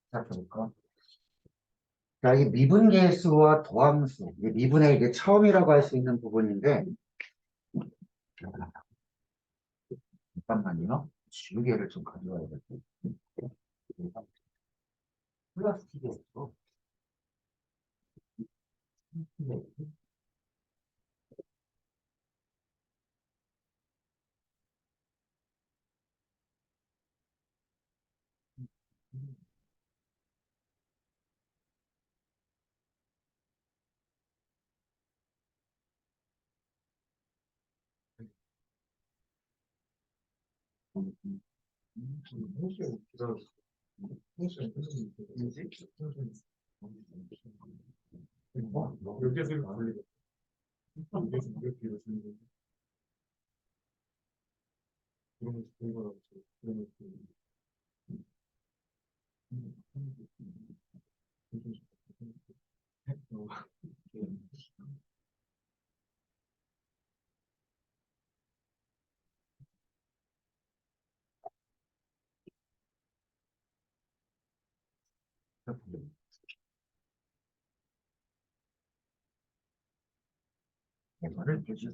시작해볼까? 자, 이 미분계수와 도함수, 이 미분의 이게 처음이라고 할 수 있는 부분인데, 잠깐만요. 지우개를 좀 가져와야겠고. 플라스틱이었어. 이거를 해주세요.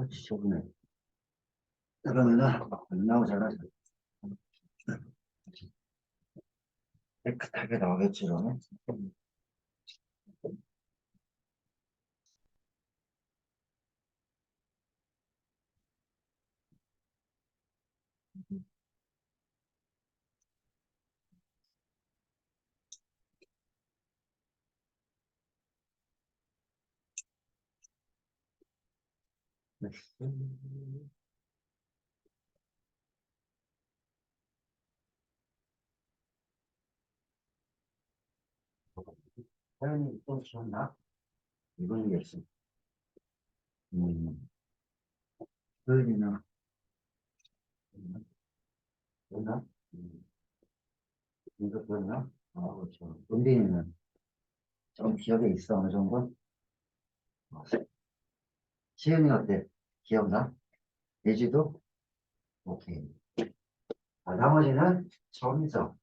지저분해. 그러면은 안 나오잖아. 깨끗하게 나오겠지, 그러면. 사연이 또 지웠나? 이건 게 있어. 소연이나, 뭐나? 이거 뭐냐? 그렇죠. 은빈이는 좀 기억에 있어, 어느 정도? 어, 시은이 어때? 기억나? 예지도? 오케이. 나머지는 점점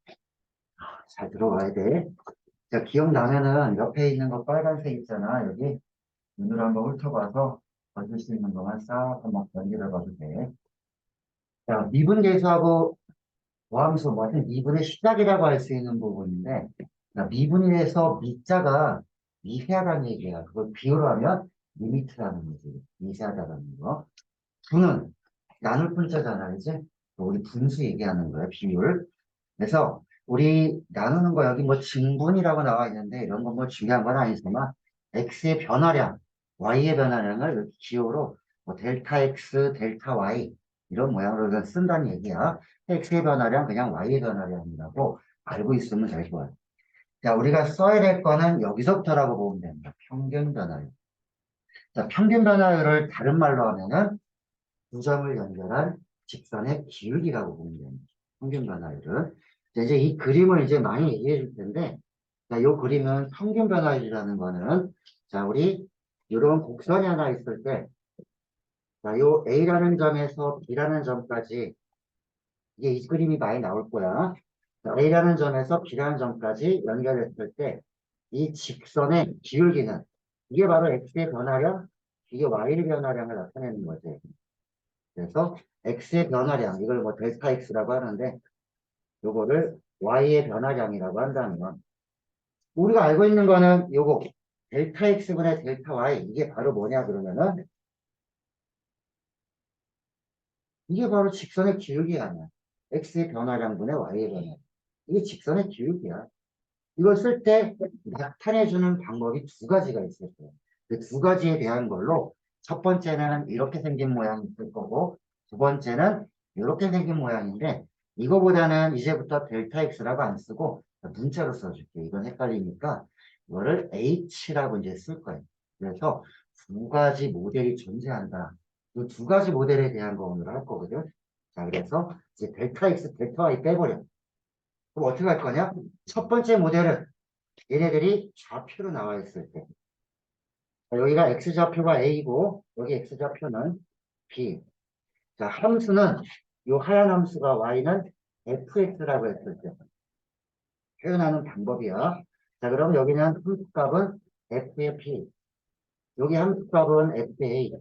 잘 들어가야 돼. 자, 기억나면은 옆에 있는 거 빨간색 있잖아. 여기 눈으로 한번 훑어봐서 건질 수 있는 것만 싹 한번 연결해 봐도 돼. 자, 미분계수하고 도함수, 뭐 하여튼 미분의 시작이라고 할 수 있는 부분인데, 자, 미분에서 미자가 미세하다는 얘기야. 그걸 비유로 하면 리미트라는 거지. 미세하다는 거. 분은 나눌 분자잖아, 이제. 우리 분수 얘기하는 거야, 비율. 그래서 우리 나누는 거 여기 뭐 증분이라고 나와 있는데 이런 건 뭐 중요한 건 아니지만 x의 변화량, y의 변화량을 이렇게 기호로 뭐 델타 x, 델타 y 이런 모양으로 쓴다는 얘기야. x의 변화량 그냥 y의 변화량이라고 알고 있으면 될 거야. 자, 우리가 써야 될 거는 여기서부터라고 보면 됩니다. 평균 변화율. 자, 평균 변화율을 다른 말로 하면은 두 점을 연결한 직선의 기울기라고 보면 됩니다. 평균 변화율은. 자, 이제 이 그림을 이제 많이 얘기해 줄 텐데, 자, 요 그림은 평균 변화율이라는 거는, 자, 우리 이런 곡선이 하나 있을 때, 자, 요 A라는 점에서 B라는 점까지, 이게 이 그림이 많이 나올 거야. 자, A라는 점에서 B라는 점까지 연결했을 때, 이 직선의 기울기는, 이게 바로 X의 변화량, 이게 Y의 변화량을 나타내는 거지. 그래서 x의 변화량, 이걸 뭐 델타 x라고 하는데 요거를 y의 변화량이라고 한다면 우리가 알고 있는 거는 요거 델타 x분의 델타 y 이게 바로 뭐냐 그러면은 이게 바로 직선의 기울기 아니야. x의 변화량분의 y의 변화량. 이게 직선의 기울기야. 이걸 쓸 때 나타내주는 방법이 두 가지가 있을 거예요. 그 두 가지에 대한 걸로 첫 번째는 이렇게 생긴 모양이 있을 거고 두 번째는 이렇게 생긴 모양인데 이거보다는 이제부터 델타 x라고 안 쓰고 문자로 써줄게. 이건 헷갈리니까 이거를 h라고 이제 쓸 거예요. 그래서 두 가지 모델이 존재한다. 이 두 가지 모델에 대한 거 오늘 할 거거든. 자, 그래서 이제 델타 x, 델타 y 빼버려. 그럼 어떻게 할 거냐? 첫 번째 모델은 얘네들이 좌표로 나와 있을 때. 여기가 x좌표가 a고 여기 x좌표는 b. 자, 함수는 요 하얀 함수가 y는 fx라고 했을 때 표현하는 방법이야. 자, 그럼 여기는 함수값은 f의 p, 여기 함수값은 f의 a.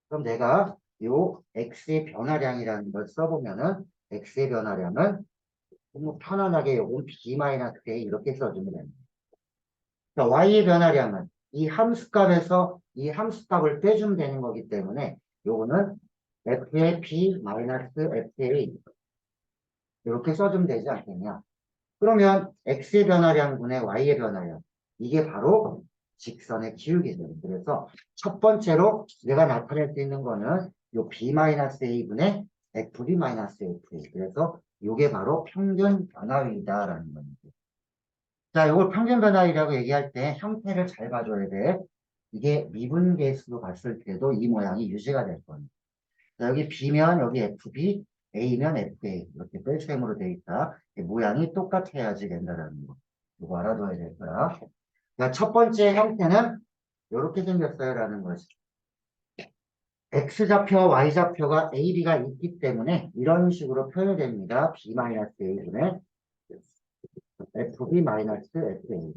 그럼 내가 요 x의 변화량이라는 걸 써보면은 x의 변화량은 뭐 편안하게 요건 b-a 이렇게 써주면 됩니다. 그러니까 y의 변화량은 이 함수값에서 이 함수값을 빼주면 되는 거기 때문에 요거는 f의 p f의 이렇게 써주면 되지 않겠냐. 그러면 x의 변화량분의 y의 변화량, 이게 바로 직선의 기울기죠. 그래서 첫 번째로 내가 나타낼 수 있는 거는 요 b-a분의 fb-fa. 그래서 요게 바로 평균 변화율이다라는 겁니다. 자, 이걸 평균 변화율이라고 얘기할 때 형태를 잘 봐줘야 돼. 이게 미분계수로 봤을 때도 이 모양이 유지가 될 겁니다. 자, 여기 B면 여기 FB, A면 FA 이렇게 뺄셈으로 돼 있다. 모양이 똑같아야지 된다라는 거. 이거 알아둬야 될 거야. 자, 첫 번째 형태는 이렇게 생겼어요라는 거지. X좌표와 Y좌표가 AB가 있기 때문에 이런 식으로 표현이 됩니다. B-A분의 FB-FA.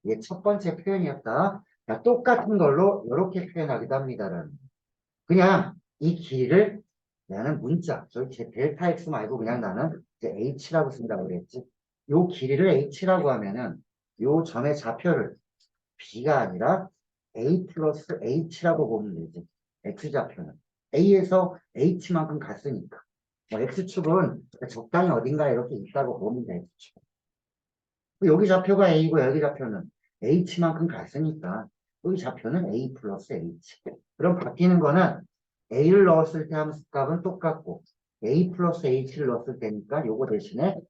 이게 첫 번째 표현이었다. 자, 똑같은 걸로 이렇게 표현하기도 합니다라는 거. 그냥 이 길이를 나는 문자, 저기 제 델타 x 말고 그냥 나는 이제 h라고 쓴다고 그랬지. 요 길이를 h라고 하면은 요 점의 좌표를 b가 아니라 a 플러스 h라고 보면 되지. x좌표는 a에서 h만큼 갔으니까. 뭐 x축은 적당히 어딘가에 이렇게 있다고 보면 되지. 여기 좌표가 a고 여기 좌표는 h만큼 갔으니까 여기 좌표는 a 플러스 h. 그럼 바뀌는 거는 a를 넣었을 때 함수값은 똑같고 a 플러스 h를 넣었을 때니까 요거 대신에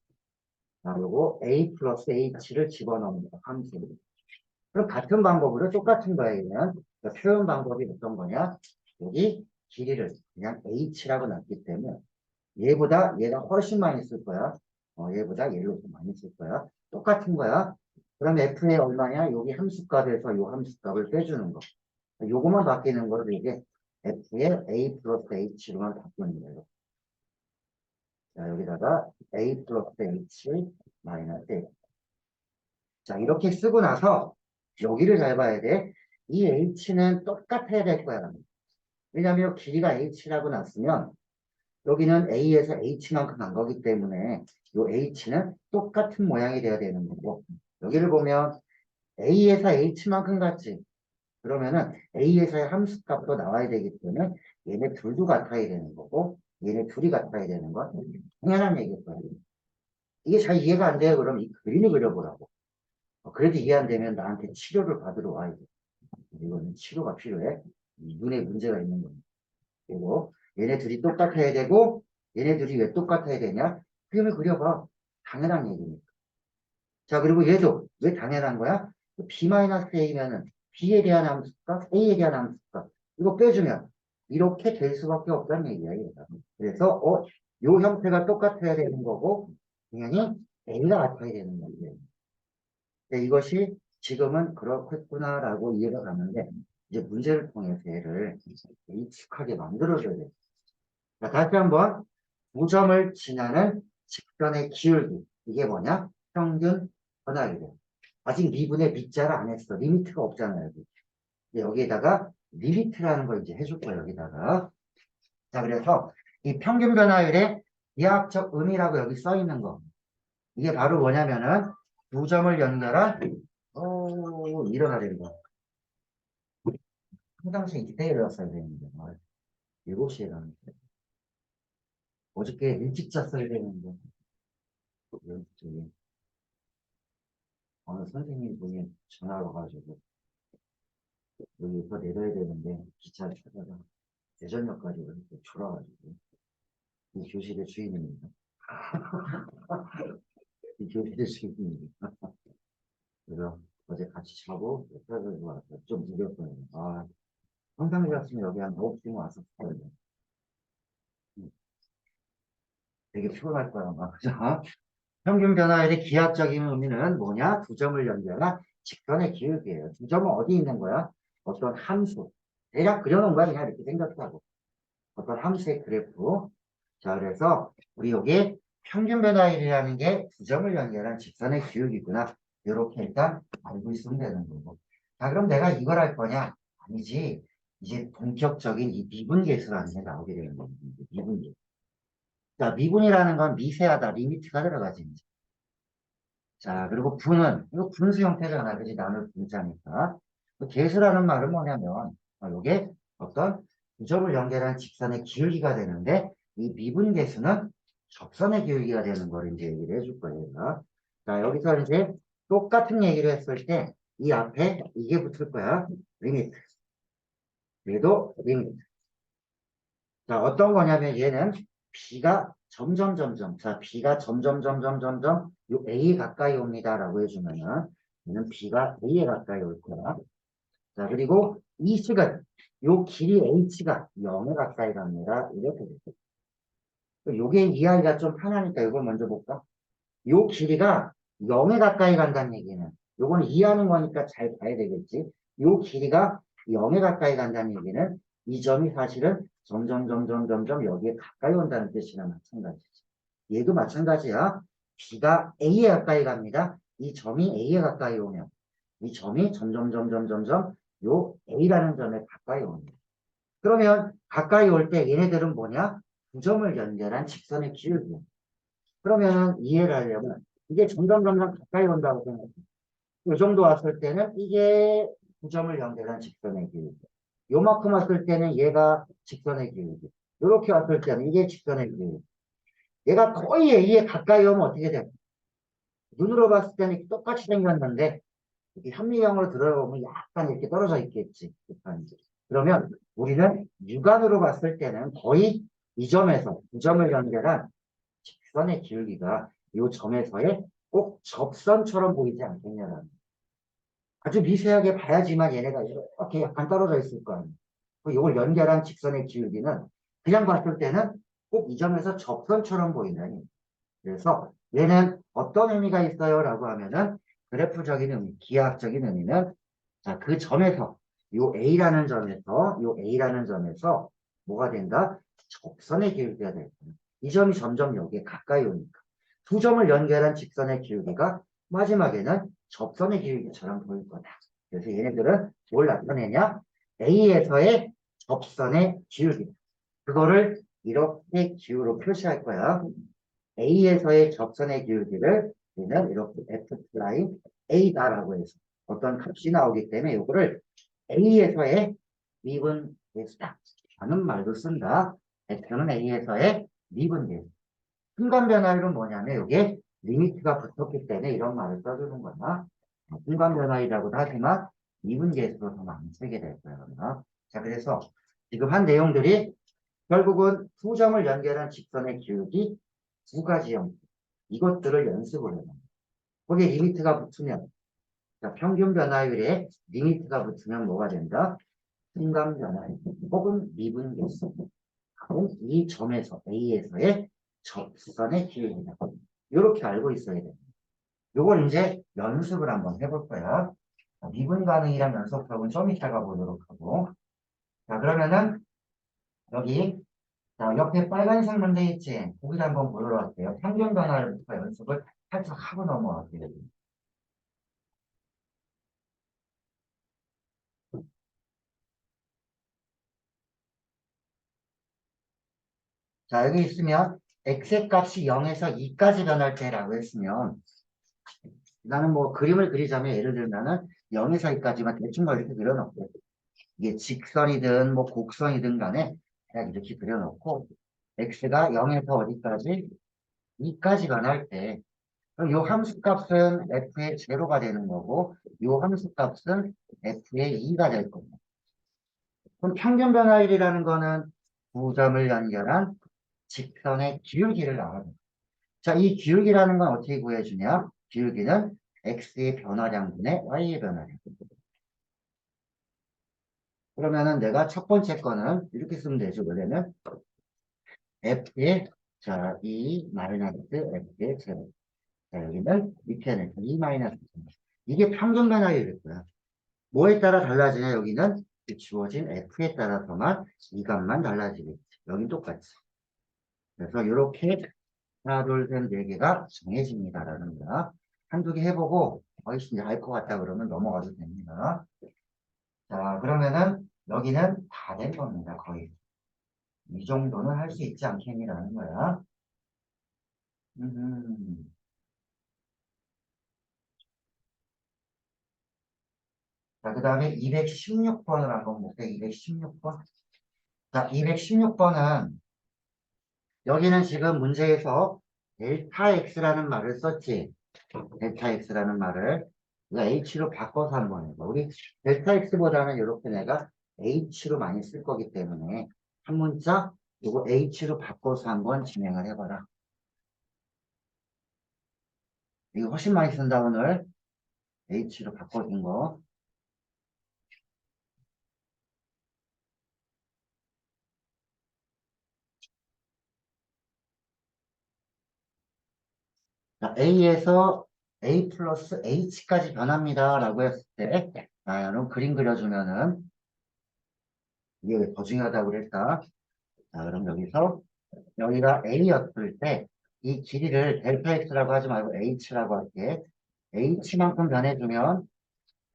요거 a 플러스 h를 집어넣는 함수. 그럼 같은 방법으로 똑같은 거에는 표현 방법이 어떤 거냐? 여기 길이를 그냥 h라고 놨기 때문에 얘가 훨씬 많이 쓸 거야. 얘보다 얘를 좀 많이 쓸 거야. 똑같은 거야. 그럼 f의 얼마냐? 여기 함수값에서 요 함수값을 빼주는 거. 요거만 바뀌는 거를 이게 f의 a 플러스 h로만 바꾸는 거예요. 자, 여기다가 a 플러스 h 마이너스 a. 자, 이렇게 쓰고 나서 여기를 잘 봐야 돼. 이 h는 똑같아야 될 거야. 왜냐면 길이가 h라고 났으면 여기는 A에서 H만큼 간 거기 때문에 이 H는 똑같은 모양이 돼야 되는 거고 여기를 보면 A에서 H만큼 같지 그러면은 A에서의 함수값도 나와야 되기 때문에 얘네 둘도 같아야 되는 거고 얘네 둘이 같아야 되는 건 당연한 얘기일 거예요. 이게 잘 이해가 안 돼요. 그럼 이 그림을 그려보라고. 그래도 이해 안 되면 나한테 치료를 받으러 와야 돼. 이거는 치료가 필요해. 눈에 문제가 있는 겁니다. 그리고 얘네 둘이 똑같아야 되고 얘네 둘이 왜 똑같아야 되냐? 그림을 그려봐. 당연한 얘기니까. 자, 그리고 얘도 왜 당연한 거야? B-A면은 B에 대한 함수값, A에 대한 함수값. 이거 빼주면 이렇게 될 수밖에 없다는 얘기야, 얘가. 그래서 요 형태가 똑같아야 되는 거고 당연히 A가 같아야 되는 거예요. 이것이 지금은 그렇겠구나라고 이해가 가는데 이제 문제를 통해서 얘를 익숙하게 만들어줘야 돼. 자, 다시 한번 5점을 지나는 직선의 기울기. 이게 뭐냐? 평균 변화율이래. 아직 미분의 미자를 안 했어. 리미트가 없잖아요. 여기. 여기에다가 리미트라는 걸 이제 해줄 거예요. 여기다가. 자, 그래서 이 평균 변화율의 비하학적 의미라고 여기 써 있는 거. 이게 바로 뭐냐면은 2점을 연결한 일어나는 거. 평상시에 이때 일어났어야 되는데 7시에 일어났는데 어저께 일찍 잤어야 되는데 저기 어느 선생님 분이 전화가 와가지고 여기서 내려야 되는데 기차를 타다가 대전역까지 이렇게 졸아가지고 이 교실의 주인입니다. 이 교실의 주인입니다. 그래서 어제 같이 자고 회사에서 와서 좀 늦었어요. 평상시 같으면 여기 한 9시면 왔었어요. 되게 피곤할 거야, 아마. 그죠? 평균 변화율의 기하학적인 의미는 뭐냐? 2점을 연결한 직선의 기울기예요. 2점은 어디 있는 거야? 어떤 함수. 대략 그려놓은 거야, 그냥 이렇게 생각하고. 어떤 함수의 그래프. 자, 그래서 우리 여기 평균 변화율이라는 게 두 점을 연결한 직선의 기울기구나. 이렇게 일단 알고 있으면 되는 거고. 자, 그럼 내가 이걸 할 거냐? 아니지. 이제 본격적인 이 미분계수라는 게 나오게 되는 겁니다. 미분계. 자, 미분이라는 건 미세하다, 리미트가 들어가지. 이제. 자, 그리고 분은, 이거 분수 형태잖아. 그지? 나눌 분자니까. 그 계수라는 말은 뭐냐면, 요게 어떤 두 점을 연결한 직선의 기울기가 되는데, 이 미분계수는 접선의 기울기가 되는 걸 이제 얘기를 해줄 거예요. 자, 여기서 이제 똑같은 얘기를 했을 때, 이 앞에 이게 붙을 거야. 리미트. 얘도 리미트. 자, 어떤 거냐면 얘는 B가 점점, 자, B가 점점, 요 A에 가까이 옵니다라고 해주면은, 얘는 B가 A에 가까이 올 거야. 자, 그리고 이 식은, 요 길이 H가 0에 가까이 갑니다. 이렇게 되죠. 요게 이해하기가 좀 편하니까 이걸 먼저 볼까? 요 길이가 0에 가까이 간다는 얘기는, 요거는 이해하는 거니까 잘 봐야 되겠지. 요 길이가 0에 가까이 간다는 얘기는 이 점이 사실은 점점 여기에 가까이 온다는 뜻이나 마찬가지지. 얘도 마찬가지야. B가 A에 가까이 갑니다. 이 점이 A에 가까이 오면 이 점이 점점 요 A라는 점에 가까이 옵니다. 그러면 가까이 올 때 얘네들은 뭐냐? 두 점을 연결한 직선의 기울기야. 그러면은 이해를 하려면 이게 점점 가까이 온다고 생각해. 이 정도 왔을 때는 이게 두 점을 연결한 직선의 기울기. 요만큼 왔을 때는 얘가 직선의 기울기. 요렇게 왔을 때는 이게 직선의 기울기. 얘가 거의 A에 가까이 오면 어떻게 돼? 눈으로 봤을 때는 똑같이 생겼는데 이렇게 현미경으로 들어보면 약간 이렇게 떨어져 있겠지. 그러면 우리는 육안으로 봤을 때는 거의 이 점에서 두 점을 연결한 직선의 기울기가 이 점에서의 꼭 접선처럼 보이지 않겠냐라는. 아주 미세하게 봐야지만 얘네가 이렇게 약간 떨어져 있을 거 아니에요. 이걸 연결한 직선의 기울기는 그냥 봤을 때는 꼭 이 점에서 접선처럼 보인다니. 그래서 얘는 어떤 의미가 있어요? 라고 하면은 그래프적인 의미, 기하학적인 의미는 자, 그 점에서 요 A라는 점에서 뭐가 된다? 접선의 기울기가 될 거예요. 이 점이 점점 여기에 가까이 오니까. 두 점을 연결한 직선의 기울기가 마지막에는 접선의 기울기처럼 보일 거다. 그래서 얘네들은 뭘 나타내냐? A에서의 접선의 기울기. 그거를 이렇게 기울로 표시할 거야. A에서의 접선의 기울기를 우리는 이렇게 F 프라임 A다라고 해서 어떤 값이 나오기 때문에 이거를 A에서의 미분 계수다 라는 말도 쓴다. F는 A에서의 미분 계수. 순간 변화율은 뭐냐면 이게 리미트가 붙었기 때문에 이런 말을 써주는 거야. 순간 변화율이라고도 하지만 미분 계수로 더 많이 쓰게 될 거야. 자, 그래서 지금 한 내용들이 결국은 두 점을 연결한 직선의 기울기 두 가지 형태. 이것들을 연습을 해요. 거기에 리미트가 붙으면, 자, 평균 변화율에 리미트가 붙으면 뭐가 된다? 순간 변화율 혹은 미분계수. 혹은 이 점에서 A에서의 접선의 기울기다. 이렇게 알고 있어야 돼요. 요걸 이제 연습을 한번 해볼 거야. 미분 가능이랑 연속 수업은 좀 이따가 보도록 하고. 자, 그러면은 여기 자, 옆에 빨간색 문제 있지? 거기다 한번 보도록 할게요. 평균 변화율부터 연습을 살짝 하고 넘어갈게요. 자, 여기 있으면 x의 값이 0에서 2까지 변할 때라고 했으면 나는 뭐 그림을 그리자면 예를 들면은 0에서 2까지만 대충 걸 이렇게 그려놓고 이게 직선이든 뭐 곡선이든 간에 그냥 이렇게 그려놓고 x가 0에서 어디까지? 2까지 변할 때 그럼 요 함수 값은 f의 제로가 되는 거고 요 함수 값은 f의 2가 될 겁니다. 그럼 평균 변화율이라는 거는 두 점을 연결한 직선의 기울기를 나와요. 자, 이 기울기라는 건 어떻게 구해주냐? 기울기는 x의 변화량분의 y의 변화량. 그러면은 내가 첫 번째 거는 이렇게 쓰면 되죠. 원래는 f의 자, 2 마이너스 f의 제로. 자, 여기는 밑에는 2 마이너스 제로. 이게 평균 변화율일 거야. 뭐에 따라 달라지냐? 여기는 주어진 f에 따라서만 이 값만 달라지겠지. 여긴 똑같이. 그래서 이렇게 하나, 둘, 셋, 네 개가 정해집니다라는 거야. 한두 개 해보고 이제 알 것 같다 그러면 넘어가도 됩니다. 자, 그러면은 여기는 다 된 겁니다. 거의. 이 정도는 할 수 있지 않겠니라는 거야. 음. 자, 그 다음에 216번을 한번 볼게요. 216번. 자, 216번은 여기는 지금 문제에서 델타 x라는 말을 썼지. 델타 x라는 말을 우리가 h로 바꿔서 한번 해봐. 우리 델타 x보다는 이렇게 내가 h로 많이 쓸 거기 때문에 한 문자 이거 h로 바꿔서 한번 진행을 해봐라. 이거 훨씬 많이 쓴다 오늘. h로 바꿔준 거. 자, a에서 a 플러스 h까지 변합니다 라고 했을 때 그럼 그림 그려주면은 이게 왜 더 중요하다고 그랬다. 자, 그럼 여기가 a였을 때 이 길이를 델타 x라고 하지 말고 h라고 할게. h만큼 변해주면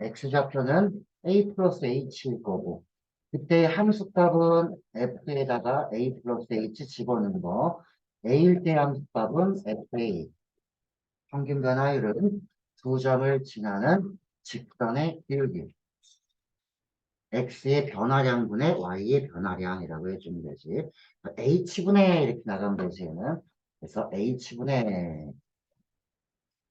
x좌표는 a 플러스 h일 거고 그때 함수값은 f에다가 a 플러스 h 집어넣는 거 a일 때 함수값은 fa 평균 변화율은 두 점을 지나는 직선의 기울기 x의 변화량분의 y의 변화량이라고 해주면 되지. h분의 이렇게 나가면 되지 얘는. 그래서 h분의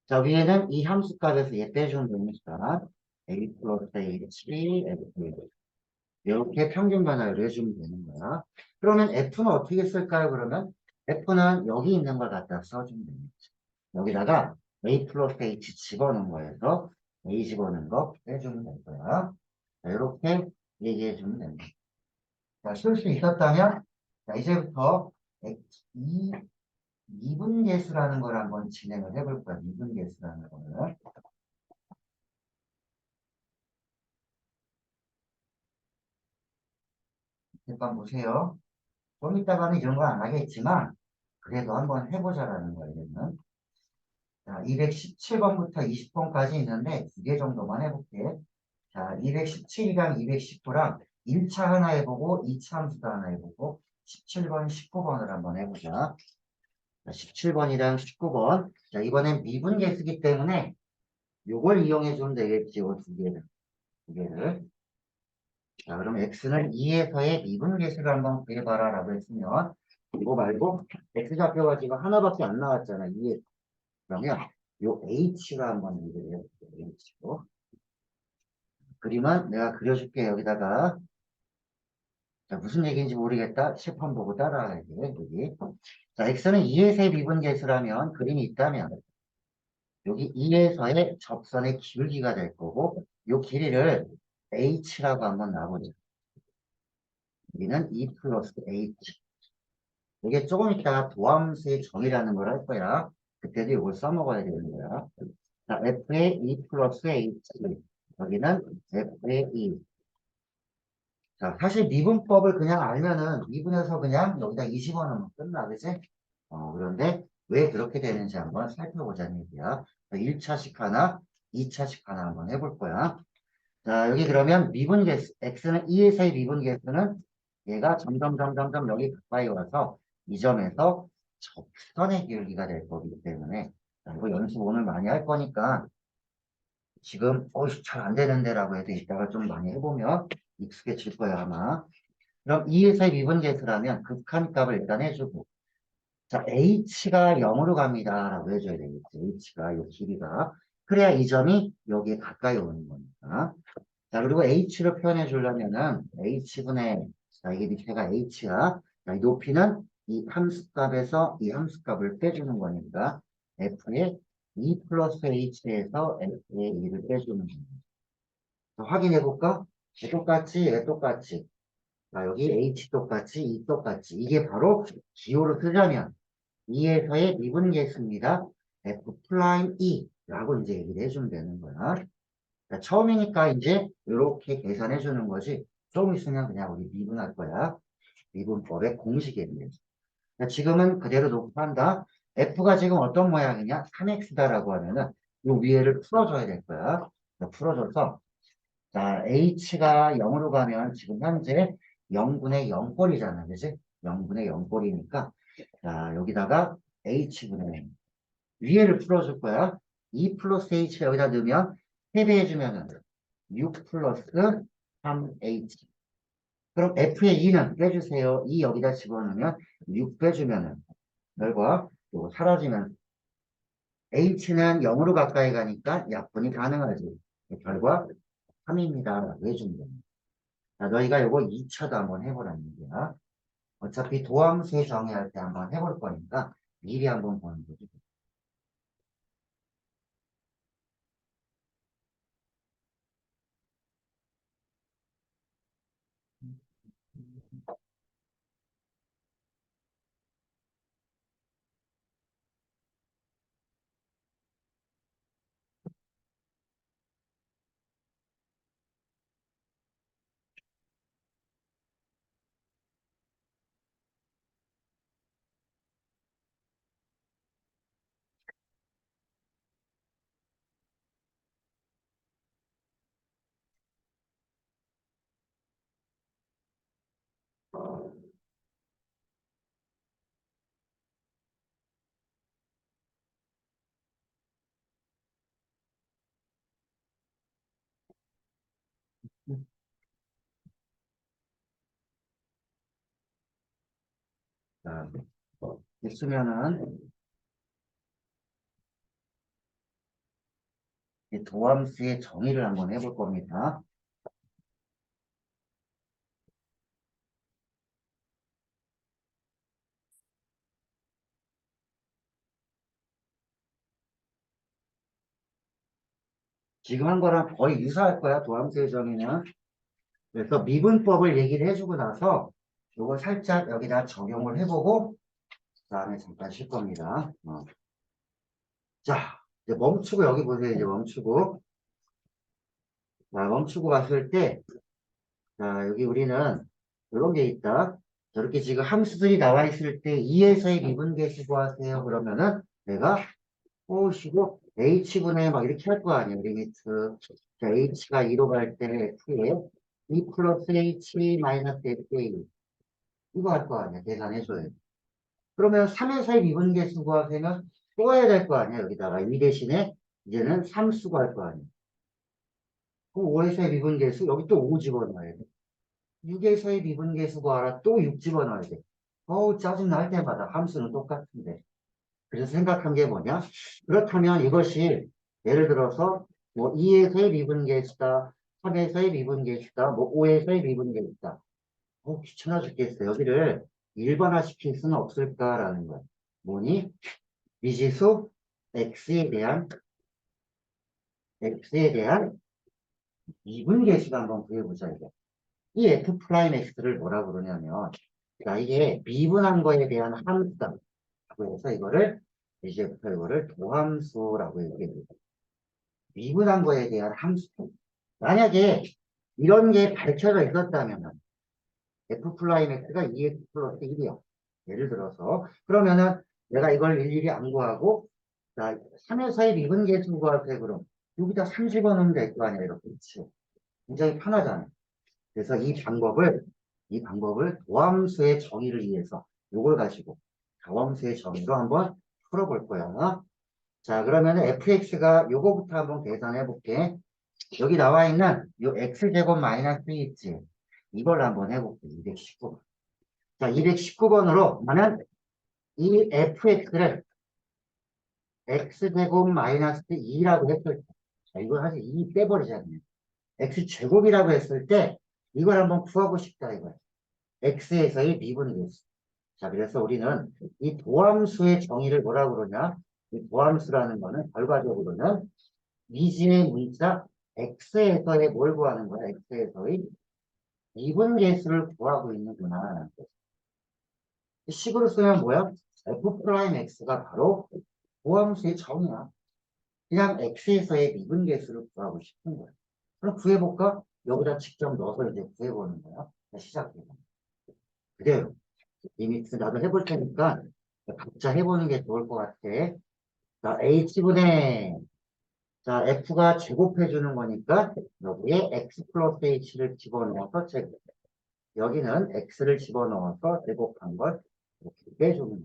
자 위에는 이 함수값에서 얘 빼주면 되니까 a 플러스 h f 이렇게 평균 변화를 해주면 되는 거야. 그러면 f는 어떻게 쓸까요? 그러면 f는 여기 있는 걸 갖다 써주면 됩니다. 여기다가 a 플러스 h 집어넣은 거에서 a 집어넣은 거 빼주면 될 거야. 자, 이렇게 얘기해주면 됩니다. 자, 쓸 수 있었다면, 자, 이제부터 이 미분계수라는 걸 한번 진행을 해볼 거야. 미분계수라는 거를. 잠깐 보세요. 좀 이따가는 이런 거 안 하겠지만, 그래도 한번 해보자라는 거예요. 얘는. 자, 217번부터 20번까지 있는데, 두 개 정도만 해볼게. 자, 217이랑 219랑 1차 하나 해보고, 2차 함수도 하나 해보고, 17번, 19번을 한번 해보자. 자, 17번이랑 19번. 자, 이번엔 미분계수기 때문에 요걸 이용해 주면 되겠지, 요두 개를. 두 개를. 자, 그럼 x는 2에서의 미분계수를 한번 구해봐라 라고 했으면, 이거 말고, x좌표가 지금 하나밖에 안 나왔잖아, 2에. 그러면, 요 h가 한번 얘기를 해볼게요, h로. 그림은 내가 그려줄게, 여기다가. 자, 무슨 얘기인지 모르겠다. 실판 보고 따라가야 돼, 여기. 자, x는 2에서의 미분계수라면, 그림이 있다면, 여기 2에서의 접선의 기울기가 될 거고, 이 길이를 h라고 한번 놔보자. 여기는 2 플러스 h. 이게 조금 이따가 도함수의 정의라는 걸 할 거야. 그때도 이걸 써먹어야 되는 거야. 자, f의 2 플러스 h. 여기는 f의 2. 자, 사실 미분법을 그냥 알면은 미분해서 그냥 여기다 20원 넣으면 끝나, 그지? 그런데 왜 그렇게 되는지 한번 살펴보자는 얘기야. 1차식 하나, 2차식 하나 한번 해볼 거야. 자, 여기 그러면 미분계수, x는 2에서의 미분계수는 얘가 점점 여기 가까이 와서 이 점에서 접선의 기울기가 될 거기 때문에 자, 이거 연습 오늘 많이 할 거니까 지금 잘 안 되는데라고 해도 이따가 좀 많이 해보면 익숙해질 거야 아마. 그럼 2에서의 미분계수라면 극한값을 일단 해주고 자 h가 0으로 갑니다 라고 해줘야 되겠지. h가 이 길이가 그래야 이 점이 여기에 가까이 오는 거니까. 자, 그리고 h를 표현해 주려면은 h분의, 자, 이게 밑에가 h야. 자, 이 높이는 이 함수값에서 이 함수값을 빼주는 거니까 f의 2 플러스 h에서 f의 2를 빼주는 겁니다. 자, 확인해 볼까? 얘 똑같지? 얘 똑같지? 자, 여기 h 똑같지? e 똑같지? 이게 바로 기호로 쓰자면 2에서의 미분계수입니다. f 프라임 e 라고 이제 얘기를 해주면 되는 거야. 자, 처음이니까 이제 이렇게 계산해 주는 거지. 좀 있으면 그냥 우리 미분할 거야. 미분법의 공식이에요. 지금은 그대로 놓고 한다. F가 지금 어떤 모양이냐? 3x다라고 하면은 요 위에를 풀어줘야 될 거야. 풀어줘서 자 h가 0으로 가면 지금 현재 0분의 0꼴이잖아. 그지? 0분의 0꼴이니까 자 여기다가 h분의 0 위에를 풀어줄 거야. 2 플러스 h 여기다 넣으면 3배 해주면은 6 플러스 3h 그럼 F의 2는 빼주세요. 2 여기다 집어넣으면 6 빼주면은 결과 요거 사라지면 H는 0으로 가까이 가니까 약분이 가능하지. 결과 3입니다. 왜 준다? 자, 너희가 요거 2차도 한번 해보라는 얘기야. 어차피 도함수 정의할 때 한번 해볼 거니까 미리 한번 보는 거지. 자, 있으면은 이 도함수의 정의를 한번 해볼 겁니다. 지금 한 거랑 거의 유사할 거야, 도함수의 정의는. 그래서 미분법을 얘기를 해주고 나서 요거 살짝 여기다 적용을 해보고 그다음에 잠깐 쉴 겁니다. 자, 이제 멈추고 여기 보세요. 이제 멈추고. 자, 멈추고 봤을 때, 자, 여기 우리는 이런 게 있다. 저렇게 지금 함수들이 나와 있을 때 2에서의 미분계수 구하세요. 그러면은 내가 쉬고 h분의 막 이렇게 할 거 아니야. 리미트. 자, h가 2로 갈 때 f에 2 플러스 h 마이너스 fa 이거 할 거 아니야. 계산해줘요. 그러면 3에서의 미분계수 구하세요. 또 해야 될 거 아니야. 여기다가 2 대신에 이제는 3 수고 할 거 아니야. 그럼 5에서의 미분계수 여기 또 5 집어넣어야 돼. 6에서의 미분계수 구하라 또 6 집어넣어야 돼. 어우 짜증날 때마다 함수는 똑같은데. 그래서 생각한 게 뭐냐? 그렇다면 이것이 예를 들어서 뭐 2에서의 미분계수다, 3에서의 미분계수다, 뭐 5에서의 미분계수다. 귀찮아 죽겠어. 여기를 일반화 시킬 수는 없을까라는 거야. 뭐니? 미지수 x에 대한 미분계수를 한번 구해보자 이게. 이 f 프라임 x를 뭐라 그러냐면 자 이게 미분한 거에 대한 함수다. 라고 해서 이제부터 이거를 도함수라고 얘기합니다. 미분한 거에 대한 함수. 만약에 이런 게 밝혀져 있었다면 f 프라임 x가 2x 플러스 1이요. 예를 들어서 그러면은 내가 이걸 일일이 안 구하고 자 3에서의 미분계수 구할 때 그럼 여기다 3 집어넣으면 될 거 아니야 이렇게. 그치? 굉장히 편하잖아. 그래서 이 방법을 도함수의 정의를 위해서 요걸 가지고 도함수의 정의로 한번 풀어볼 거야. 자, 그러면 fx가 요거부터 한번 계산해 볼게. 여기 나와 있는 요 x제곱 마이너스 있지. 이걸 한번 해볼게. 219번. 자, 219번으로 나는 이 fx를 x제곱 마이너스 2라고 했을 때, 자, 이걸 사실 2 빼버리잖아요. x제곱이라고 했을 때 이걸 한번 구하고 싶다 이거야. x에서의 미분계수. 자, 그래서 우리는 이 도함수의 정의를 뭐라고 그러냐? 이 도함수라는 거는 결과적으로는 미지의 문자 x에서의 뭘 구하는 거야? x에서의 미분계수를 구하고 있는구나. 식으로 쓰면 뭐야? f 프라임 x가 바로 도함수의 정의야. 그냥 x에서의 미분계수를 구하고 싶은 거야. 그럼 구해볼까? 여기다 직접 넣어서 이제 구해보는 거야. 시작해봐. 그래요. 리미트 나도 해볼 테니까 각자 해보는 게 좋을 것 같아. 자, H분의 자, F가 제곱해 주는 거니까 여기에 X 플러스 H를 집어넣어서 제곱. 여기는 X를 집어넣어서 제곱한 걸 이렇게 빼주는 거예요.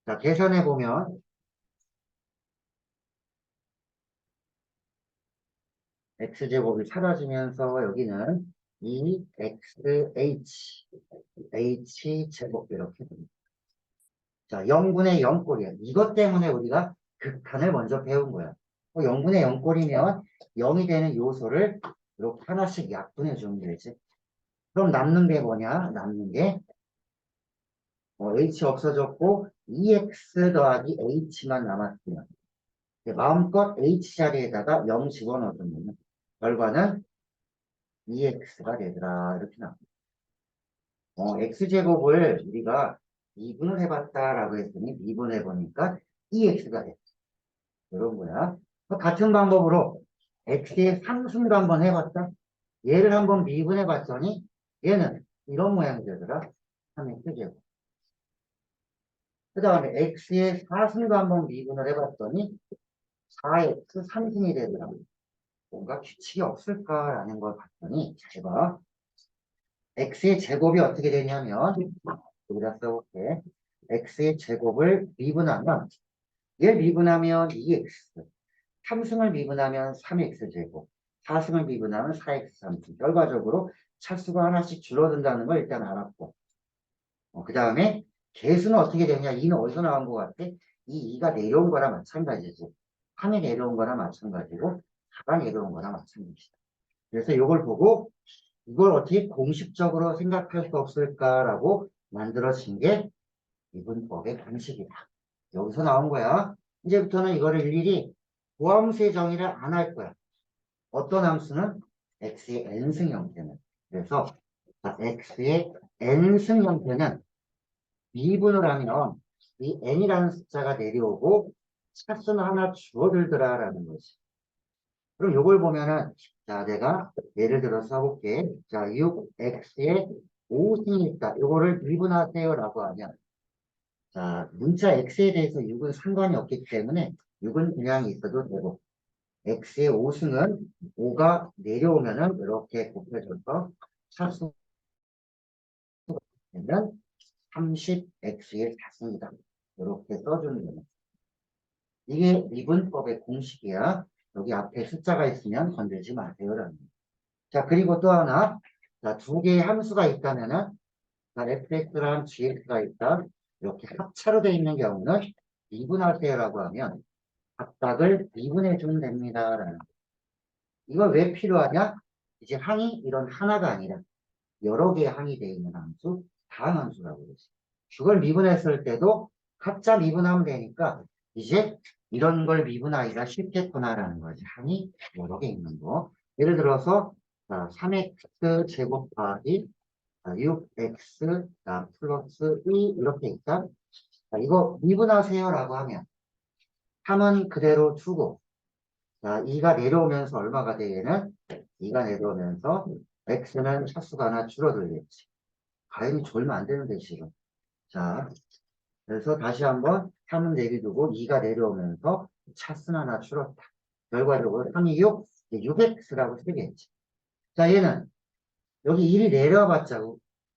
자, 계산해 보면 X제곱이 사라지면서 여기는 2XH H제곱 이렇게 됩니다. 자, 0분의 0꼴이야. 이것 때문에 우리가 극한을 먼저 배운 거야. 0분의 0꼴이면 0이 되는 요소를 이렇게 하나씩 약분해 주면 되지. 그럼 남는 게 뭐냐? 남는 게 H 없어졌고 2X 더하기 H만 남았으면 마음껏 H 자리에다가 0 집어넣어주면 결과는 2X가 되더라. 이렇게 나옵니다. X제곱을 우리가 미분을 해봤다라고 했더니 미분해보니까 2X가 됐어. 이런 거야. 같은 방법으로 X의 상승도 한번 해봤다. 얘를 한번 미분해봤더니 얘는 이런 모양이 되더라. 3X제곱. 그 다음에 X의 4승도 한번 미분을 해봤더니 4X 3승이 되더라고요. 뭔가 규칙이 없을까라는 걸 봤더니 잘 봐. X의 제곱이 어떻게 되냐면 여기다 써볼게. X의 제곱을 미분하면 얘 미분하면 2X 3승을 미분하면 3X제곱 4승을 미분하면 4X 3승 결과적으로 차수가 하나씩 줄어든다는 걸 일단 알았고 그 다음에 개수는 어떻게 되냐 2는 어디서 나온 것 같아? 이 2가 내려온 거랑 마찬가지지 3이 내려온 거랑 마찬가지고 4가 내려온 거랑 마찬가지다. 그래서 이걸 보고 이걸 어떻게 공식적으로 생각할 수 없을까라고 만들어진 게 미분법의 공식이다. 여기서 나온 거야. 이제부터는 이거를 일일이 고함수의 정의를 안 할 거야. 어떤 함수는 x의 n승 형태는. 그래서 x의 n승 형태는 미분을 하면 이 n이라는 숫자가 내려오고 차수는 하나 줄어들더라라는 거지. 그럼 요걸 보면은 자 내가 예를 들어서 써볼게. 자 6x에 5승이 있다. 요거를 미분하세요라고 하면 자 문자 x에 대해서 6은 상관이 없기 때문에 6은 그냥 있어도 되고 x의 5승은 5가 내려오면은 이렇게 곱해져서 차수가 되면 30x의 4승이다. 이렇게 써주는 거예요. 이게 미분법의 공식이야. 여기 앞에 숫자가 있으면 건들지 마세요라는 거예요. 자, 그리고 또 하나. 자, 두 개의 함수가 있다면은, 자, fx랑 gx가 있다. 이렇게 합차로 되어 있는 경우는 미분하세요라고 하면 각각을 미분해 주면 됩니다. 라는 거. 이거 왜 필요하냐? 이제 항이 이런 하나가 아니라 여러 개의 항이 되어 있는 함수, 다항함수라고 그러지. 그걸 미분했을 때도 각자 미분하면 되니까 이제 이런 걸 미분하기가 쉽겠구나라는 거지. 항이 여러 개 있는 거. 예를 들어서 3x 제곱 더하기 6x 플러스 2 이렇게 있다. 이거 미분하세요라고 하면 3은 그대로 두고 2가 내려오면서 얼마가 돼 얘는? 2가 내려오면서 x는 차수가 하나 줄어들겠지. 가연이 졸면 안 되는데 지금. 자, 그래서 다시 한번 3은 내비두고 2가 내려오면서 차수는 하나 줄었다. 결과적으로 3이 6, 6x라고 쓰겠지. 자, 얘는 여기 1이 내려와봤자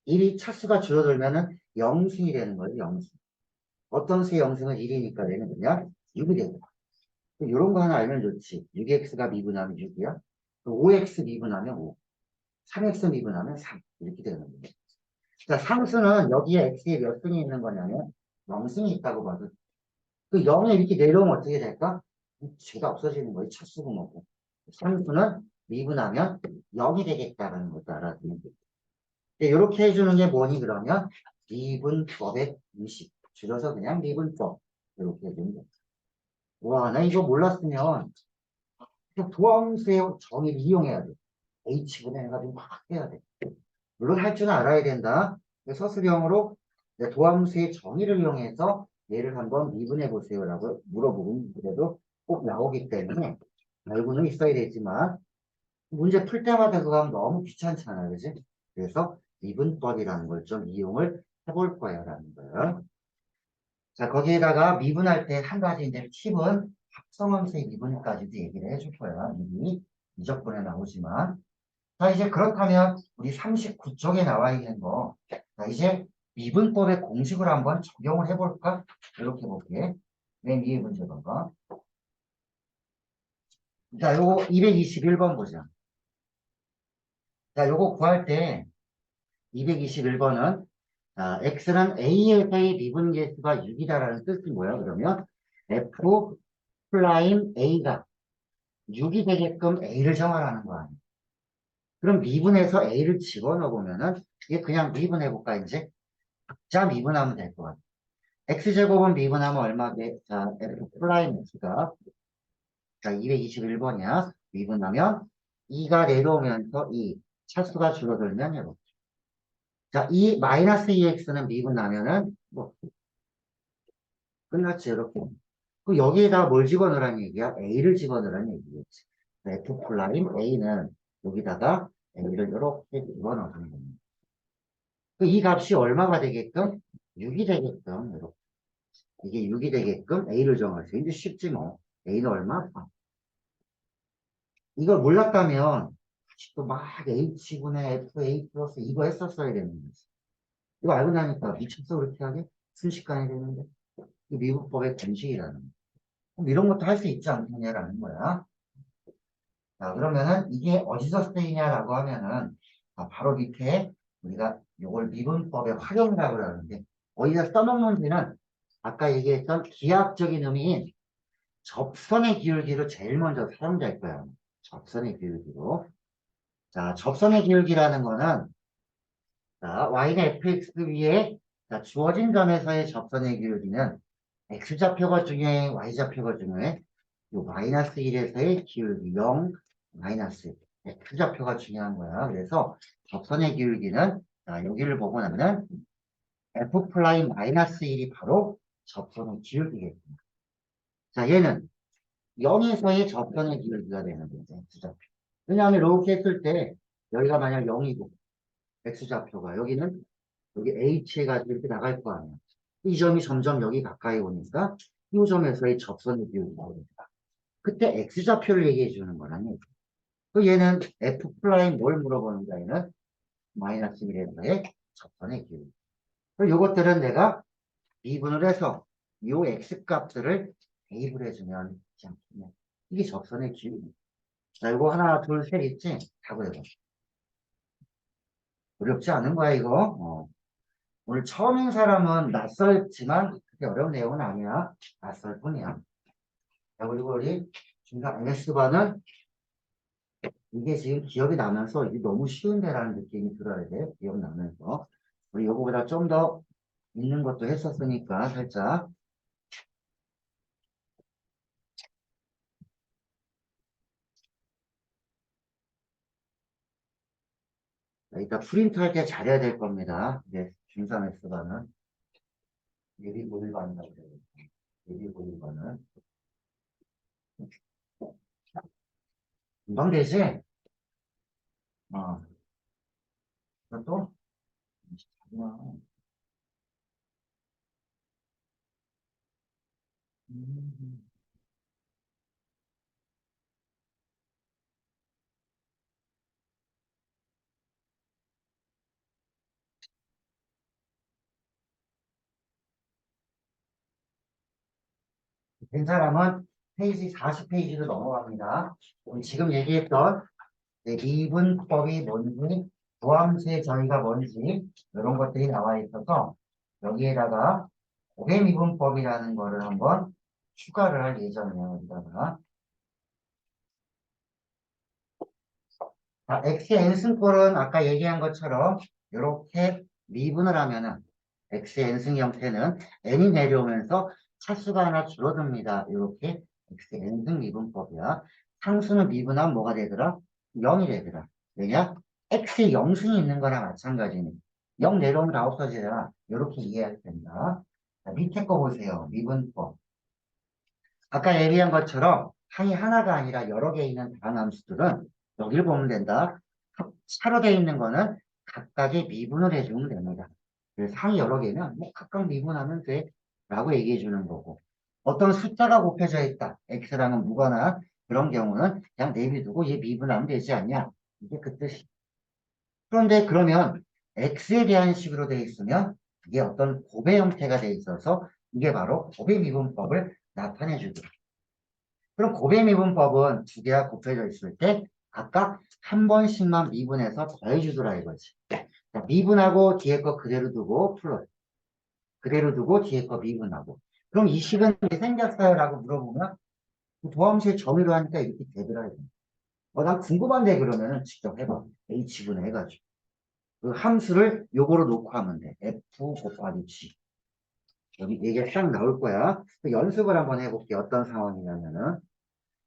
1이 차수가 줄어들면은 0승이 되는 거예요. 0승. 어떤 수의 0승은 1이니까 얘는 그냥 6이 되는 거야. 이런 거 하나 알면 좋지. 6x가 미분하면 6이야. 5x 미분하면 5. 3x 미분하면 3. 이렇게 되는 거예요. 자, 상수는 여기에 x에 몇 승이 있는 거냐면 0승이 있다고 봐도 그 0에 이렇게 내려오면 어떻게 될까? 죄가 없어지는 거예요. 차수고 뭐고. 상수는 미분하면 0이 되겠다라는 것도 알아두면 돼요. 이렇게 해주는 게 뭐니 그러면 미분법의 공식. 줄여서 그냥 미분법. 이렇게 해주는 거예요. 와, 나 이거 몰랐으면 도함수의 정의를 이용해야 돼. H분해 해가지고 막 해야 돼. 물론 할 줄은 알아야 된다. 서술형으로 도함수의 정의를 이용해서 얘를 한번 미분해 보세요라고 물어보면 그래도 꼭 나오기 때문에 알고는 있어야 되지만 문제 풀 때마다 그거 하면 너무 귀찮잖아, 그지? 그래서 미분법이라는 걸 좀 이용을 해볼 거예요, 라는 거예요. 자, 거기에다가 미분할 때 한 가지 이제 팁은 합성함수의 미분까지도 얘기를 해줄 거야. 이미 미적분에 나오지만. 자, 이제 그렇다면 우리 39쪽에 나와 있는 거. 자, 이제 미분법의 공식을 한번 적용을 해볼까? 이렇게 볼게. 맨 위에 문제 봐봐. 자, 요거 221번 보자. 자, 요거 구할 때 221번은 x는 a에서의 미분계수가 6이다라는 뜻이 뭐야? 그러면 f 플라임 a가 6이 되게끔 a를 정하라는 거 아니야. 그럼 미분해서 a를 집어넣어 보면은 이게 그냥 미분해볼까 이제? 자 미분하면 될 것 같아. x제곱은 미분하면 얼마 돼? 자 f 플라임 x가 자 221번이야. 미분하면 2가 내려오면서 2 차수가 줄어들면 이렇게. 자, 이 마이너스 2x는 미분하면은 뭐 끝났지 이렇게. 그 여기에다 뭘 집어넣으라는 얘기야? a를 집어넣으라는 얘기겠지. f 플라임 a는 여기다가 a를 이렇게 집어넣는 겁니다. 이 값이 얼마가 되게끔? 6이 되게끔 이렇게. 이게 6이 되게끔 a를 정하세요. 이제 쉽지 뭐. a는 얼마? 이걸 몰랐다면 아직도 막 h분의 f a 플러스 이거 했었어야 되는 거지. 이거 알고 나니까 미쳤어 그렇게 하게? 순식간에 되는데. 이 미분법의 공식이라는 거. 그럼 이런 것도 할 수 있지 않느냐라는 거야. 자, 그러면은 이게 어디서 쓰이냐라고 하면은 바로 밑에 우리가 이걸 미분법의 활용이라고 그러는데 어디서 써먹는지는 아까 얘기했던 기하학적인 의미인 접선의 기울기로 제일 먼저 사용될 거야. 접선의 기울기로. 자, 접선의 기울기라는 거는 자, y는 fx 위에 자, 주어진 점에서의 접선의 기울기는 x좌표가 중요해, y좌표가 중요해. 요 마이너스 1에서의 기울기 0, 마이너스 x좌표가 중요한 거야. 그래서 접선의 기울기는 자, 여기를 보고 나면은 f 플라임 마이너스 1이 바로 접선의 기울기겠구나. 자, 얘는 0에서의 접선의 기울기가 되는 거죠. x좌표. 왜냐하면 이렇게 했을 때 여기가 만약 0이고 x좌표가 여기는 여기 h가 이렇게 나갈 거 아니야. 이 점이 점점 여기 가까이 오니까 이 점에서의 접선의 기울기가 됩니다. 그때 x좌표를 얘기해 주는 거라는 얘기. 그 얘는 f 프라임 뭘 물어보는 가 얘는 마이너스 1에서의 접선의 기울기. 그리고 요것들은 내가 미분을 해서 요 x 값들을 대입을 해주면 되지 않겠냐. 이게 접선의 기울기. 자, 이거 하나, 둘, 셋 있지? 다 구해봐. 어렵지 않은 거야, 이거. 오늘 처음인 사람은 낯설지만 그렇게 어려운 내용은 아니야. 낯설 뿐이야. 자, 그리고 우리 중간 NS반은 이게 지금 기억이 나면서 이게 너무 쉬운데라는 느낌이 들어야 돼. 기억나면서. 우리 요거보다 좀 더 있는 것도 했었으니까 살짝. 자, 이따 프린트 할 때 잘해야 될 겁니다. 이제 중간 S반은 예비 고일반이라고 그래요. 예비 고일반은. 금방 되지? 어. 그것도? 잠깐만. 음. 된 사람은 페이지 40페이지로 넘어갑니다. 우리 지금 얘기했던 미분법이 뭔지, 부함수의 정의가 뭔지 이런 것들이 나와 있어서 여기에다가 고배미분법이라는 거를 한번 추가를 할 예정이에요. 여기다가 x의 n승꼴은 아까 얘기한 것처럼 이렇게 미분을 하면은 x의 n승 형태는 n이 내려오면서 차수가 하나 줄어듭니다. 이렇게 x의 n승 미분법이야. 상수는 미분하면 뭐가 되더라? 0이 되더라. 왜냐? x의 0승이 있는 거나 마찬가지니 0 내려오면 다 없어지잖아. 이렇게 이해해야 된다. 자, 밑에 거 보세요. 미분법. 아까 얘기한 것처럼 항이 하나가 아니라 여러 개 있는 다항함수들은 여기를 보면 된다. 차로 되어 있는 거는 각각의 미분을 해주면 됩니다. 그래서 상이 여러 개면 뭐 각각 미분하면 돼 라고 얘기해 주는 거고, 어떤 숫자가 곱해져 있다, x랑은 무거나 그런 경우는 그냥 내비두고 얘 미분하면 되지 않냐, 이게 그 뜻이. 그런데 그러면 x에 대한 식으로 되어 있으면 이게 어떤 곱의 형태가 되어 있어서 이게 바로 곱의 미분법을 나타내 주죠. 그럼 곱의 미분법은 두 개가 곱해져 있을 때 각각 한 번씩만 미분해서 더해주더라 이거지. 자, 미분하고 뒤에 거 그대로 두고 플러스, 그대로 두고 뒤에 거 미분하고. 그럼 이 식은 왜 생겼어요? 라고 물어보면 그 도함수의 정의로 하니까 이렇게 되더라. 난 궁금한데 그러면은 직접 해봐. h분 해가지고. 그 함수를 요거로 놓고 하면 돼. f 곱하기 g. 여기 이게 딱 나올 거야. 그 연습을 한번 해볼게. 어떤 상황이냐면은.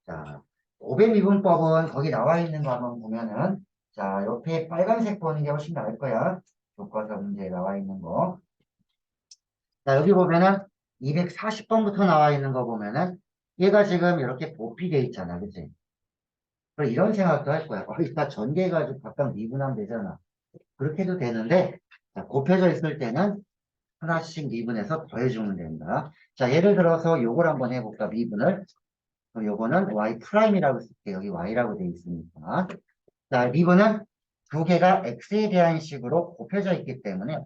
자, 곱의 미분법은 거기 나와 있는 거 한번 보면은, 자, 옆에 빨간색 보는 게 훨씬 나을 거야. 교과서 문제에 나와 있는 거. 자, 여기 보면은 240번부터 나와 있는 거 보면은 얘가 지금 이렇게 보피돼 있잖아. 그치? 그럼 이런 생각도 할 거야. 다 전개해가지고 각각 미분하면 되잖아. 그렇게 해도 되는데, 자, 곱해져 있을 때는 하나씩 미분해서 더해주면 된다. 자, 예를 들어서 요걸 한번 해볼까, 미분을. 그럼 요거는 y 프라임이라고 쓸게. 여기 y라고 돼 있으니까. 자, 미분은 두 개가 x에 대한 식으로 곱해져 있기 때문에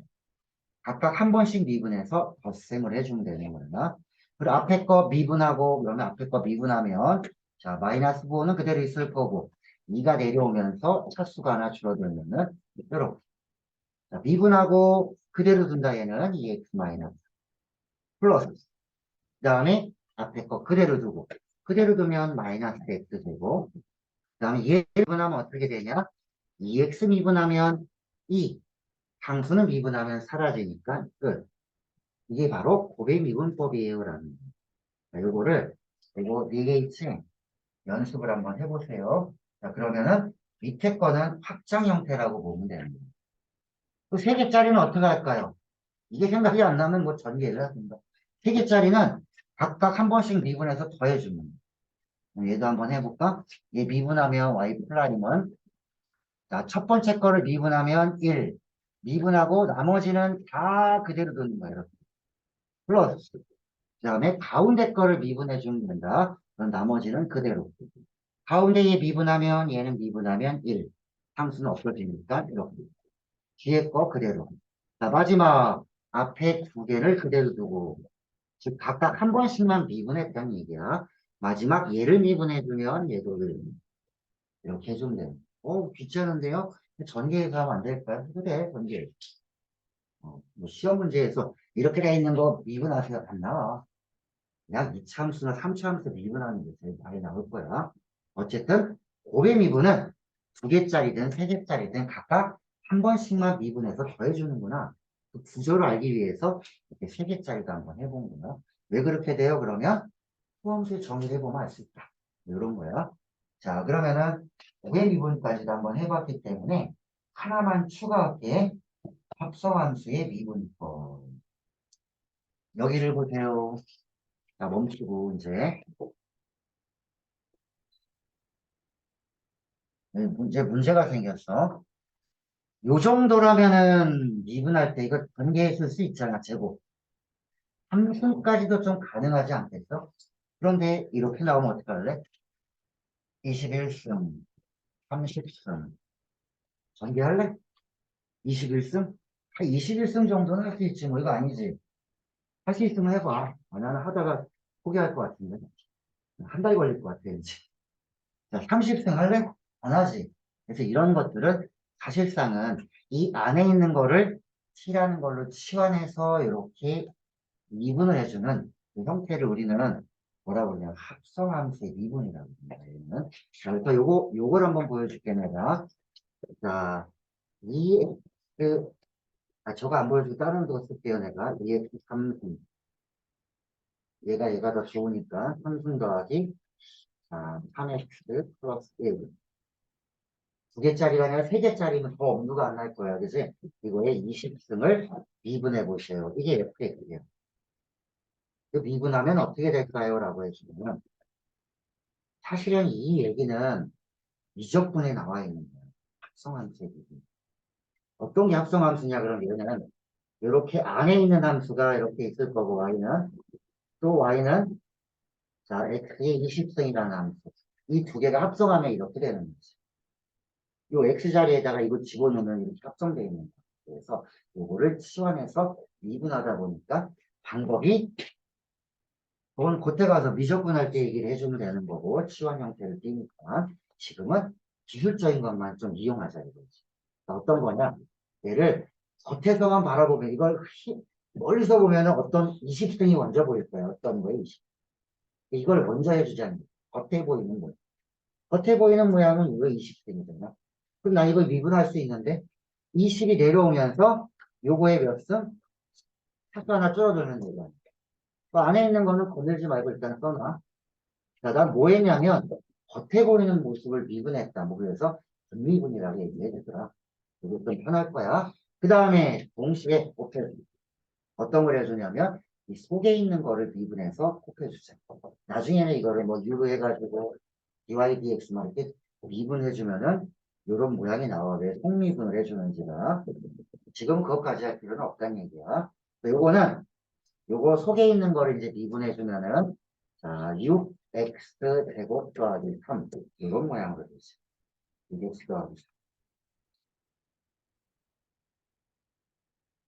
각각 한 번씩 미분해서 덧셈을 해주면 되는 거야. 그리고 앞에 거 미분하고, 그러면 앞에 거 미분하면, 자, 마이너스 9는 그대로 있을 거고, 2가 내려오면서 차수가 하나 줄어들면은, 이렇게. 자, 미분하고 그대로 둔다 얘는 2x 마이너스 플러스. 그 다음에 앞에 거 그대로 두고, 그대로 두면 마이너스 x 되고, 그 다음에 얘 미분하면 어떻게 되냐? 2x 미분하면 2, 상수는 미분하면 사라지니까 끝. 이게 바로 곱의 미분법이에요라는 거예요. 요거를, 이거 4개 연습을 한번 해보세요. 자, 그러면은 밑에 거는 확장 형태라고 보면 됩니다. 그 3개짜리는 어떻게 할까요? 이게 생각이 안 나면 뭐 전개를 합니다. 3개짜리는 각각 한 번씩 미분해서 더해주면. 얘도 한번 해볼까? 얘 미분하면 y 플라임은, 자, 첫 번째 거를 미분하면 1. 미분하고 나머지는 다 그대로 두는 거예요. 이렇게. 플러스. 그 다음에 가운데 거를 미분해 주면 된다. 그럼 나머지는 그대로. 가운데에 미분하면 얘는 미분하면 1. 함수는 없어지니까 이렇게. 뒤에 거 그대로. 자, 마지막 앞에 두 개를 그대로 두고, 즉 각각 한 번씩만 미분했다는 얘기야. 마지막 얘를 미분해주면 얘도 이렇게 해주면 돼요. 귀찮은데요? 전개해서 하면 안 될까요? 그래, 전개. 뭐 시험 문제에서 이렇게 돼 있는 거 미분하세요. 안 나와. 그냥 2차 함수나 3차 함수 미분하는 게 제일 많이 나올 거야. 어쨌든 곱의 미분은 2개짜리든 3개짜리든 각각 한 번씩만 미분해서 더해주는구나. 그 구조를 알기 위해서 이렇게 3개짜리도 한번 해본 거야. 왜 그렇게 돼요? 그러면 수험수에 정의해보면 알 수 있다. 이런 거야. 자, 그러면은 곱의 미분까지도 한번 해봤기 때문에 하나만 추가할게. 합성함수의 미분법. 여기를 보세요. 자, 멈추고 이제 문제가 생겼어. 요 정도라면은 미분할 때 이거 전개했을 수 있잖아, 제곱. 함수까지도 좀 가능하지 않겠어? 그런데 이렇게 나오면 어떡할래? 21승, 30승. 전개할래? 21승? 21승 정도는 할 수 있지, 뭐 이거 아니지. 할 수 있으면 해봐. 나는 하다가 포기할 것 같은데. 한 달 걸릴 것 같아, 왠지. 자, 30승 할래? 안 하지. 그래서 이런 것들은 사실상은 이 안에 있는 거를 t라는 걸로 치환해서 이렇게 미분을 해주는 그 형태를 우리는 뭐라고 그러냐, 합성함수의 미분이라고 합니다. 얘는. 자, 그래서 요걸 한번 보여줄게, 내가. 자, 이, 그, 저거 안 보여주고 다른 거 쓸게요, 내가. EX 3승. 얘가 더 좋으니까. 3승 더하기, 자, 3x 플러스 1. 2개짜리가 아니라 3개짜리면 더 엄두가 안 날 거야. 그지? 이거에 20승을 미분해 보세요. 이게 FX예요. 그 미분하면 어떻게 될까요? 라고 해주면 사실은 이 얘기는 미적분에 나와 있는 거야. 합성함수의 미분. 어떤 게 합성함수냐 그러면 얘는 이렇게 안에 있는 함수가 이렇게 있을 거고 y는 또 y는 자 x의 20승이라는 함수. 이 두 개가 합성하면 이렇게 되는 거지. 요 x 자리에다가 이거 집어넣으면 이렇게 합성되어 있는 거야. 그래서 요거를 치환해서 미분하다 보니까 방법이 그건 그때 가서 미적분할 때 얘기를 해주면 되는 거고 치환 형태를 띄니까 지금은 기술적인 것만 좀 이용하자 이거지. 어떤 거냐? 얘를 겉에서만 바라보면 이걸 멀리서 보면 어떤 20승이 먼저 보일 거야. 어떤 거에 20. 이걸 먼저 해주자는 거야. 겉에 보이는 거. 겉에 보이는 모양은 이거 20승이잖아. 그럼 나 이걸 미분할 수 있는데 20이 내려오면서 요거에 몇 승? 차수 하나 줄어드는 거잖아. 그 안에 있는 거는 건들지 말고 일단 써놔. 자, 난 뭐 했냐면 겉에 보이는 모습을 미분했다. 뭐 그래서 분미분이라고 얘기해 주더라. 이거 좀 편할 거야. 그 다음에 동시에 곱해 어떤 걸 해주냐면 이 속에 있는 거를 미분해서 곱해주자. 나중에는 이거를 뭐 U로 해가지고 dy dx만 이렇게 미분해주면은 이런 모양이 나와. 왜 속미분을 해주는지가. 지금 그것까지 할 필요는 없다는 얘기야. 요거는 요거 속에 있는 거를 이제 미분해주면은 자 6x 제곱 더하기 3 이런 모양으로 되지. 6x 더하기 3.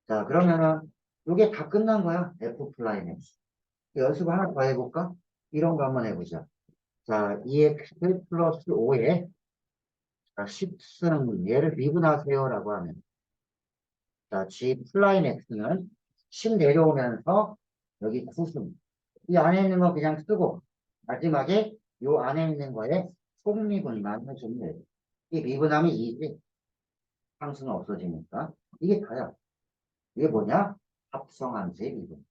자 그러면은 요게 다 끝난 거야. f 플라임 x. 연습 하나 더 해볼까? 이런 거 한번 해보자. 자 2x 플러스 5에 10승 얘를 미분하세요라고 하면 자 g 플라임 x는 10 내려오면서 여기 9승 이 안에 있는 거 그냥 쓰고 마지막에 요 안에 있는 거에 속미분만 해주면 돼요. 이 미분하면 2지 함수는 없어지니까 이게 다야. 이게 뭐냐? 합성함수의 미분.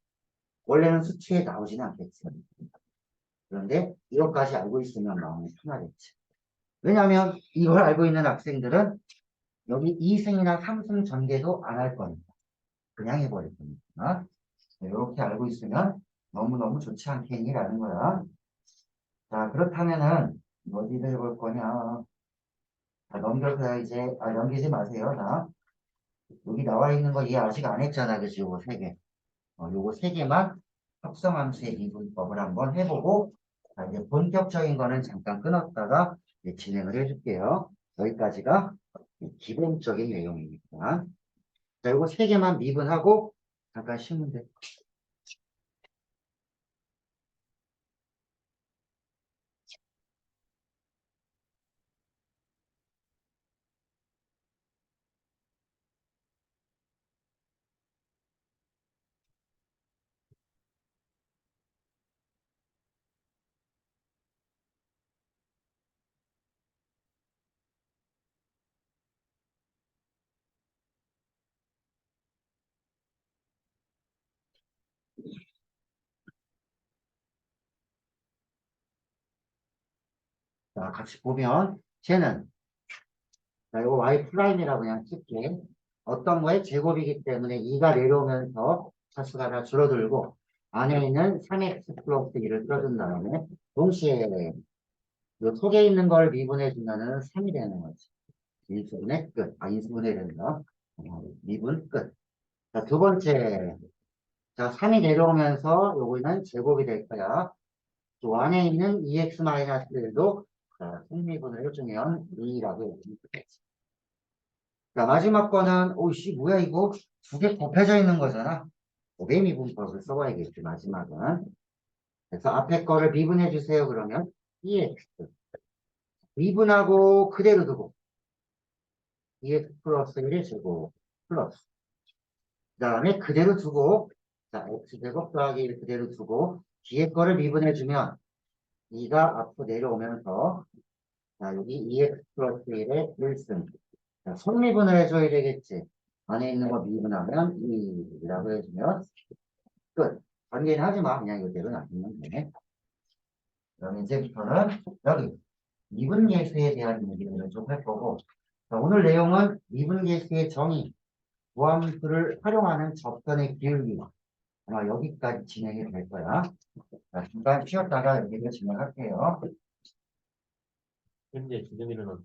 원래는 수치에 나오지는 않겠지. 그런데 이것까지 알고 있으면 마음이 편하겠지. 왜냐하면 이걸 알고 있는 학생들은 여기 2승이나 3승 전개도 안 할 거니까 그냥 해버릴 거니까 이렇게 알고 있으면 너무너무 좋지 않겠니라는 거야. 자 그렇다면은 어디를 해볼 거냐. 자, 넘겨서 이제 넘기지 마세요. 자 여기 나와 있는 거 얘 아직 안 했잖아. 그치? 요거 세 개. 요거 세 개만 합성함수의 미분법을 한번 해보고 자, 이제 본격적인 거는 잠깐 끊었다가 이제 진행을 해줄게요. 여기까지가 기본적인 내용입니다. 자, 요거 세 개만 미분하고 잠깐 쉬면 돼. 자, 같이 보면 쟤는 자, 요거 y 프라임이라고 그냥 쓸게. 어떤 거에 제곱이기 때문에 2가 내려오면서 차수가 다 줄어들고 안에 있는 3x 플러스 2를 끌어준 다음에 동시에 요 속에 있는 걸 미분해 주면은 3이 되는 거지. 인수분해 끝. 인수분해 된다. 미분 끝. 자, 두 번째. 자, 3이 내려오면서 요거는 제곱이 될 거야. 또 안에 있는 2x-1도 자, 승미분을 해주면 2라고 해주면 되겠지. 자, 마지막 거는 오이씨 뭐야 이거 두 개 곱해져 있는 거잖아. 곱의 미분법을 써봐야겠지 마지막은. 그래서 앞에 거를 미분해 주세요. 그러면 2x 미분하고 그대로 두고 2x 플러스 1의 제곱 플러스 그 다음에 그대로 두고 자 x제곱 더하기 1 그대로 두고 뒤에 거를 미분해주면 2가 앞으로 내려오면서 자 여기 2x 플러스 1의 1승 자, 손미분을 해줘야 되겠지. 안에 있는 거 미분하면 2라고 해주면 끝. 관계는 하지 마. 그냥 이대로 놔두면 돼. 그럼 이제부터는 여기 미분계수에 대한 얘기를 좀 할 거고 자, 오늘 내용은 미분계수의 정의 무함수를 활용하는 접근의 기울기 아마 여기까지 진행이 될 거야. 자, 잠깐 쉬었다가 여기를 진행할게요. 현재 지금이는 어때요?